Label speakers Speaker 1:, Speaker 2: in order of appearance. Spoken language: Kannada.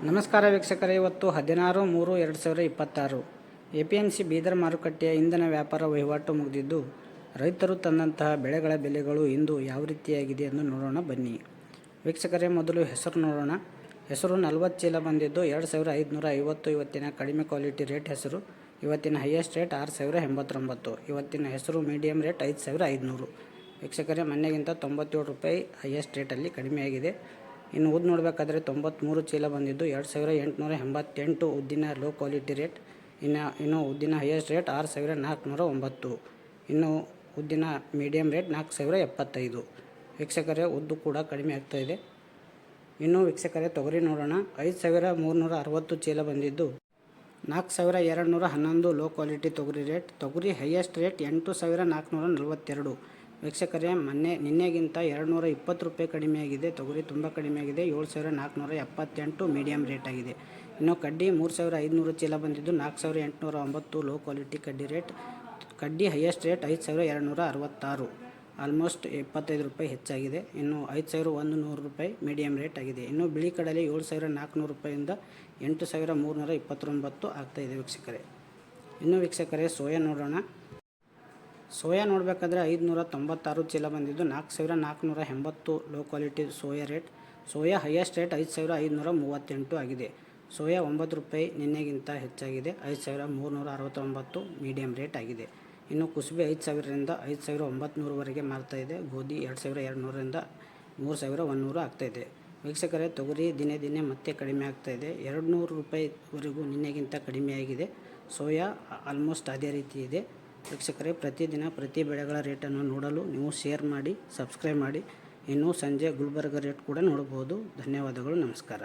Speaker 1: ನಮಸ್ಕಾರ ವೀಕ್ಷಕರೇ, ಇವತ್ತು 16/3/2026 ಎಪಿಎಂಸಿ ಬೀದರ್ ಮಾರುಕಟ್ಟೆಯ ಇಂಧನ ವ್ಯಾಪಾರ ವಹಿವಾಟು ಮುಗಿದಿದ್ದು, ರೈತರು ತಂದಂತಹ ಬೆಳೆಗಳ ಬೆಲೆಗಳು ಇಂದು ಯಾವ ರೀತಿಯಾಗಿದೆ ಎಂದು ನೋಡೋಣ ಬನ್ನಿ. ವೀಕ್ಷಕರೇ, ಮೊದಲು ಹೆಸರು ನೋಡೋಣ. ಹೆಸರು 40 ಚೀಲ ಬಂದಿದ್ದು 2550. ಇವತ್ತಿನ ಕಡಿಮೆ ಕ್ವಾಲಿಟಿ ರೇಟ್ ಹೆಸರು. ಇವತ್ತಿನ ಹೈಯೆಸ್ಟ್ ರೇಟ್ 6089. ಇವತ್ತಿನ ಹೆಸರು ಮೀಡಿಯಂ ರೇಟ್ 5500. ವೀಕ್ಷಕರೇ, ಮೊನ್ನೆಗಿಂತ 97 ರೂಪಾಯಿ ಹೈಯೆಸ್ಟ್ ರೇಟಲ್ಲಿ ಕಡಿಮೆಯಾಗಿದೆ. ಇನ್ನು ಉದ್ದು ನೋಡಬೇಕಾದ್ರೆ 93 ಚೀಲ ಬಂದಿದ್ದು 2888 ಉದ್ದಿನ ಲೋ ಕ್ವಾಲಿಟಿ ರೇಟ್. ಇನ್ನು ಉದ್ದಿನ ಹೈಯೆಸ್ಟ್ ರೇಟ್ 6409. ಇನ್ನು ಉದ್ದಿನ ಮೀಡಿಯಂ ರೇಟ್ 4075. ವೀಕ್ಷಕರೇ, ಉದ್ದು ಕೂಡ ಕಡಿಮೆ ಆಗ್ತಾಯಿದೆ. ಇನ್ನು ವೀಕ್ಷಕರೇ, ತೊಗರಿ ನೋಡೋಣ. 5360 ಚೀಲ ಬಂದಿದ್ದು 4211 ಲೋ ಕ್ವಾಲಿಟಿ ತೊಗರಿ ರೇಟ್. ತೊಗರಿ ಹೈಯೆಸ್ಟ್ ರೇಟ್ 8442. ವೀಕ್ಷಕರೇ, ನಿನ್ನೆಗಿಂತ 220 ರೂಪಾಯಿ ಕಡಿಮೆಯಾಗಿದೆ. ತೊಗರಿ ತುಂಬ ಕಡಿಮೆಯಾಗಿದೆ. 7478 ಮೀಡಿಯಂ ರೇಟ್ ಆಗಿದೆ. ಇನ್ನು ಕಡ್ಡಿ 3500 ಚೀಲ ಬಂದಿದ್ದು 4809 ಲೋ ಕ್ವಾಲಿಟಿ ಕಡ್ಡಿ ರೇಟ್. ಕಡ್ಡಿ ಹೈಯೆಸ್ಟ್ ರೇಟ್ 5266, ಆಲ್ಮೋಸ್ಟ್ 25 ರೂಪಾಯಿ ಹೆಚ್ಚಾಗಿದೆ. ಇನ್ನು 5100 ರೂಪಾಯಿ ಮೀಡಿಯಂ ರೇಟ್ ಆಗಿದೆ. ಇನ್ನು ಬಿಳಿ ಕಡಲೆ 7400 ರೂಪಾಯಿಂದ 8329 ಆಗ್ತಾಯಿದೆ ವೀಕ್ಷಕರೇ. ಇನ್ನು ವೀಕ್ಷಕರೇ, ಸೋಯಾ ನೋಡೋಣ. ಸೋಯಾ ನೋಡಬೇಕಾದ್ರೆ 596 ಚೀಲ ಬಂದಿದ್ದು 4480 low quality soya rate. Soya highest rate 5538 ಆಗಿದೆ. ಸೋಯಾ 9 ರೂಪಾಯಿ ನಿನ್ನೆಗಿಂತ ಹೆಚ್ಚಾಗಿದೆ. 5369 ಮೀಡಿಯಂ ರೇಟ್ ಆಗಿದೆ. ಇನ್ನು ಕುಸುಬೆ 5000ರಿಂದ 5900ವರೆಗೆ ಮಾರ್ತಾಯಿದೆ. ಗೋಧಿ 2200ರಿಂದ 3100 ಆಗ್ತಾಯಿದೆ. ವೀಕ್ಷಕರೇ, ತೊಗರಿ ದಿನೇ ದಿನೇ ಮತ್ತೆ ಕಡಿಮೆ ಆಗ್ತಾಯಿದೆ. 200 ರೂಪಾಯಿವರೆಗೂ ನಿನ್ನೆಗಿಂತ ಕಡಿಮೆಯಾಗಿದೆ. ಸೋಯಾ ಆಲ್ಮೋಸ್ಟ್ ಅದೇ ರೀತಿ ಇದೆ. ವೀಕ್ಷಕರೇ, ಪ್ರತಿದಿನ ಪ್ರತಿ ಬೆಳೆಗಳ ರೇಟನ್ನು ನೋಡಲು ನೀವು ಶೇರ್ ಮಾಡಿ, ಸಬ್ಸ್ಕ್ರೈಬ್ ಮಾಡಿ. ಇನ್ನು ಸಂಜೆ ಗುಲ್ಬರ್ಗ ರೇಟ್ ಕೂಡ ನೋಡಬಹುದು. ಧನ್ಯವಾದಗಳು, ನಮಸ್ಕಾರ.